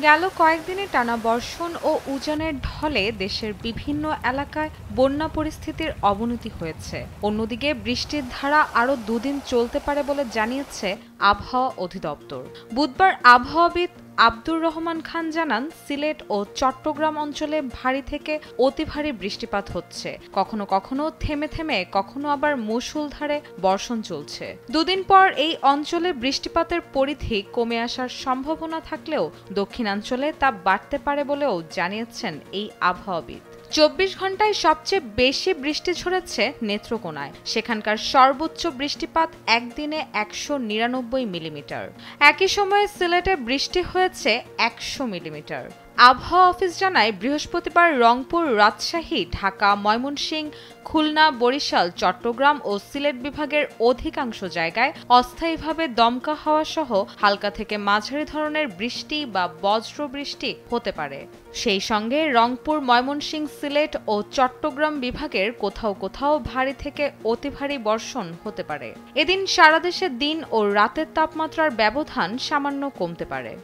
গেল কয়েকদিনে টানা বর্ষণ ও উজানের ঢলে দেশের বিভিন্ন এলাকায় বন্যা পরিস্থিতির অবনতি হয়েছে। অন্যদিকে বৃষ্টির ধারা আরও দুদিন চলতে পারে বলে জানিয়েছে আবহাওয়া অধিদপ্তর। বুধবার আবহাওয়াবিদ আব্দুর রহমান খান জানান, সিলেট ও চট্টগ্রাম অঞ্চলে ভারী থেকে অতি ভারী বৃষ্টিপাত হচ্ছে। কখনো কখনো থেমে থেমে, কখনো আবার মুষলধারে বর্ষণ চলছে। দুদিন পর এই অঞ্চলে বৃষ্টিপাতের পরিধি কমে আসার সম্ভাবনা থাকলেও দক্ষিণাঞ্চলে তা বাড়তে পারে বলেও জানিয়েছেন এই আবহাওয়াবিদ। ২৪ ঘন্টায় সবচেয়ে বেশি বৃষ্টি ঝরেছে নেত্রকোনায়। সেখানকার সর্বোচ্চ বৃষ্টিপাত একদিনে ১৯৯ মিলিমিটার। একই সময়ে সিলেটে বৃষ্টি হয়েছে ১০০ মিলিমিটার। আবহাওয়া অফিস জানায়, বৃহস্পতিবার রংপুর, রাজশাহী, ঢাকা, ময়মনসিংহ, খুলনা, বরিশাল, চট্টগ্রাম ও সিলেট বিভাগের অধিকাংশ জায়গায় অস্থায়ীভাবে দমকা হাওয়া সহ হালকা থেকে মাঝারি ধরনের বৃষ্টি বা বজ্র বৃষ্টি হতে পারে। সেই সঙ্গে রংপুর, ময়মনসিংহ, সিলেট ও চট্টগ্রাম বিভাগের কোথাও কোথাও ভারী থেকে অতি ভারী বর্ষণ হতে পারে। এদিন সারা দেশে দিন ও রাতের তাপমাত্রার ব্যবধান সামান্য কমতে পারে।